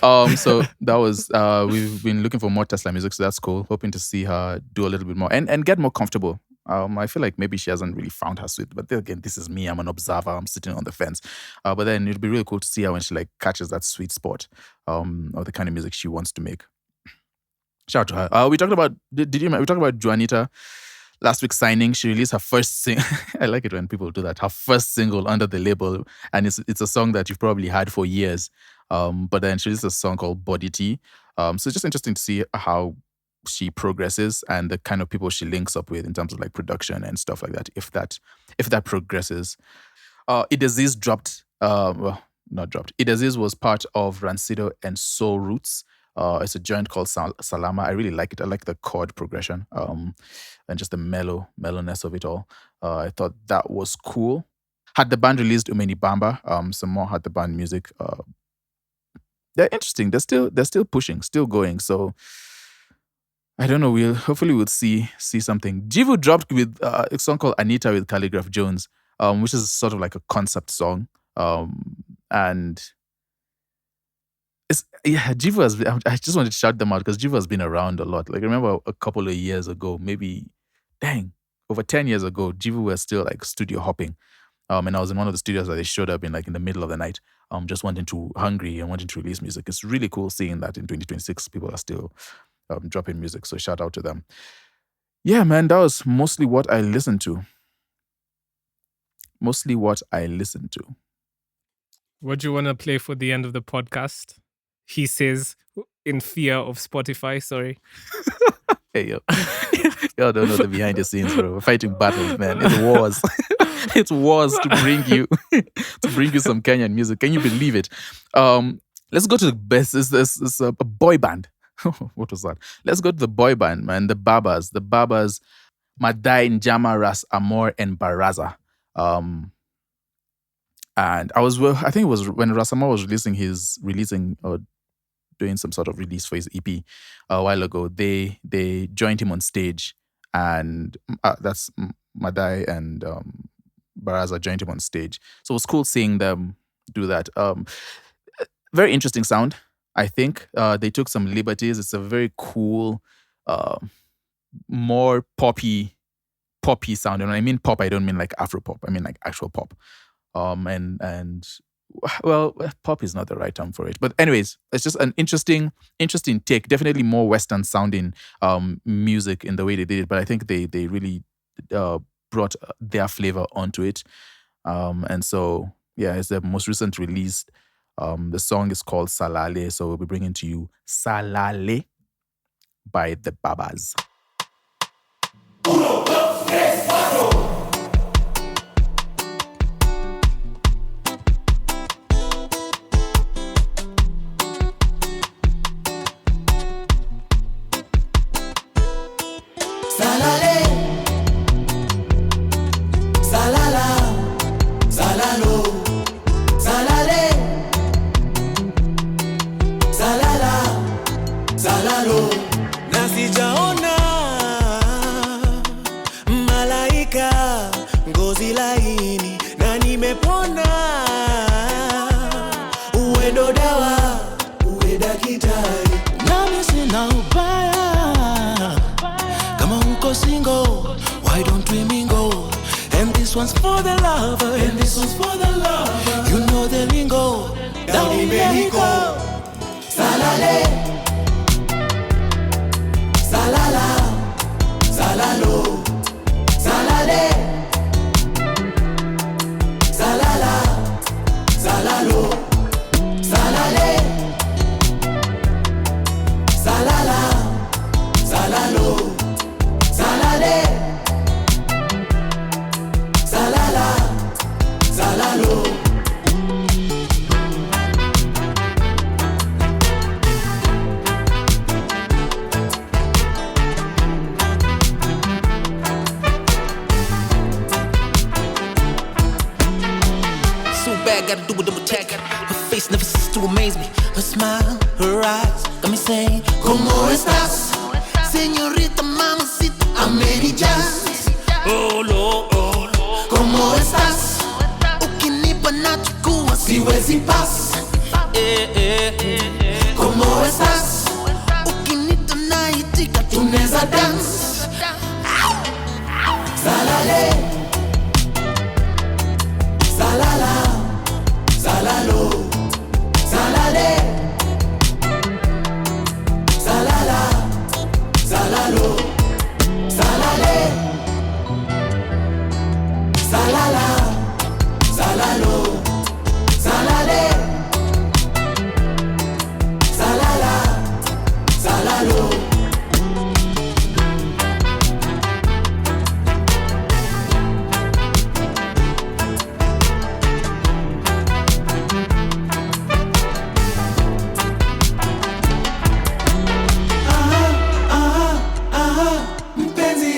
So that was we've been looking for more Tesla music, so that's cool. Hoping to see her do a little bit more and get more comfortable. I feel like maybe she hasn't really found her sweet, but then again, this is me. I'm an observer. I'm sitting on the fence. But then it'd be really cool to see her when she like catches that sweet spot, of the kind of music she wants to make. Shout out to her. We talked about we talked about Juanita last week's signing. She released her first single. I like it when people do that. Her first single under the label, and it's a song that you've probably had for years. But then she released a song called Body Tea. So it's just interesting to see how she progresses and the kind of people she links up with in terms of like production and stuff like that. If that progresses, Idaziz dropped. Not dropped. Idaziz was part of Rancido and Soul Roots. It's a joint called Salama. I really like it. I like the chord progression, and just the mellowness of it all. I thought that was cool. Had the band released Umeni Bamba, some more Had the band music. They're interesting. They're still pushing, still going. So I don't know. Hopefully we'll see something. JIVU dropped with a song called Anitah with Khaligraph Jones, which is sort of like a concept song. And JIVU has. I just wanted to shout them out because JIVU has been around a lot. Like, I remember a couple of years ago, maybe, over 10 years ago, JIVU was still like studio hopping. And I was in one of the studios that they showed up in, like in the middle of the night, just hungry and wanting to release music. It's really cool seeing that in 2026 people are still dropping music. So shout out to them. Yeah, man, that was mostly what I listened to. What do you want to play for the end of the podcast? He says, in fear of Spotify, sorry. Hey, yo. Y'all don't know the behind the scenes, bro. We're fighting battles, man. It's wars. It's wars to bring you some Kenyan music. Can you believe it? Let's go to the best. It's a boy band. What was that? Let's go to the boy band, man. The Babaz. Madai, Njama, Ras, Amor, and Baraza. And I think it was when Rasamor was releasing or doing some sort of release for his EP a while ago. They joined him on stage, and that's Madai and Baraza joined him on stage. So it was cool seeing them do that. Very interesting sound, I think. They took some liberties. It's a very cool, more poppy sound. And when I mean pop, I don't mean like Afro pop. I mean like actual pop. And well, pop is not the right term for it. But anyways, it's just an interesting take. Definitely more Western sounding music in the way they did it. But I think they really brought their flavor onto it. And so, yeah, it's the most recent release. The song is called Salaale. So we'll be bringing to you Salaale by the Babaz.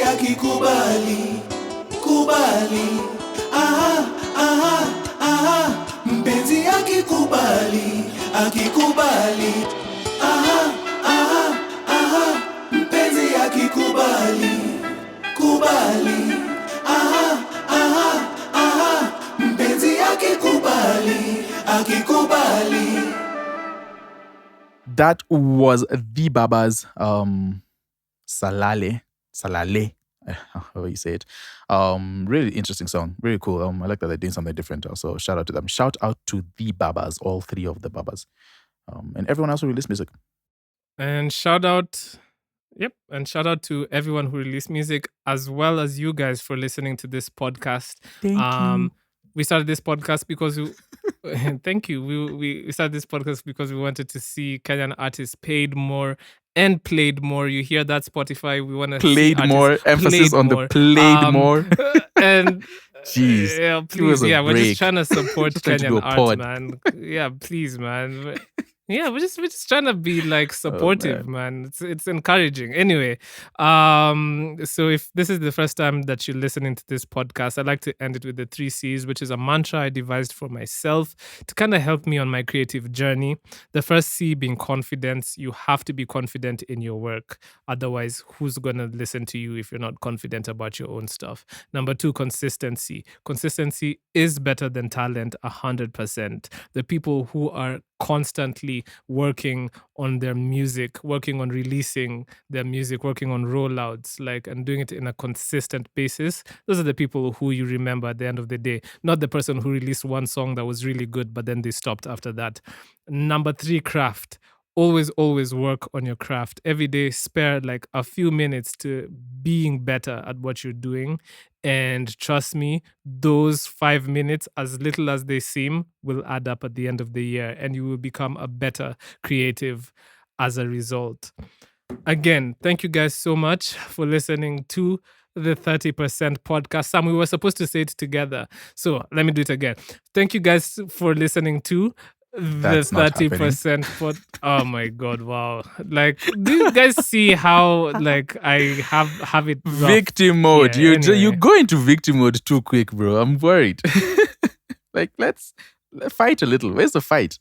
Akikubali That was the Babaz Salaale, how you say it. Really interesting song, really cool. I like that they're doing something different. Also, shout out to them. Shout out to the Babaz, all three of the Babaz, and everyone else who released music. And shout out to everyone who released music, as well as you guys for listening to this podcast. Thank you. We started this podcast because thank you. We started this podcast because we wanted to see Kenyan artists paid more and played more. You hear that, Spotify? We want to Played more. Emphasis on the played more. And jeez, yeah, please, we're just trying to support Kenyan art, pod. man. Yeah, please, man. Yeah, we're just trying to be like supportive, man. It's encouraging. Anyway, so if this is the first time that you're listening to this podcast, I'd like to end it with the 3 C's, which is a mantra I devised for myself to kind of help me on my creative journey. The first C being confidence. You have to be confident in your work. Otherwise, who's going to listen to you if you're not confident about your own stuff? Number 2, consistency. Consistency is better than talent, 100%. The people who are constantly working on their music, working on releasing their music, working on rollouts, and doing it in a consistent basis. Those are the people who you remember at the end of the day, not the person who released one song that was really good, but then they stopped after that. Number 3, craft. Always work on your craft. Every day, spare a few minutes to being better at what you're doing. And trust me, those 5 minutes, as little as they seem, will add up at the end of the year, and you will become a better creative as a result. Again, thank you guys so much for listening to the 30% podcast. Sam, we were supposed to say it together, so let me do it again. Thank you guys for listening to the 30% pod. Oh my god, wow. Do you guys see how I have it rough? Victim mode. Yeah, You go into victim mode too quick, bro. I'm worried. Let's fight a little. Where's the fight?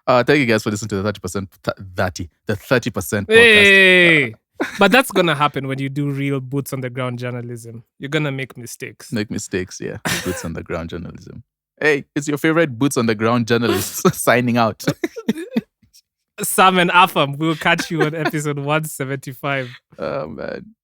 Thank you guys for listening to the 30% podcast. Hey! But that's gonna happen when you do real boots on the ground journalism. You're gonna make mistakes. Yeah. Boots on the ground journalism. Hey, it's your favorite boots on the ground journalist signing out. Sam and Afam, we'll catch you on episode 175. Oh, man.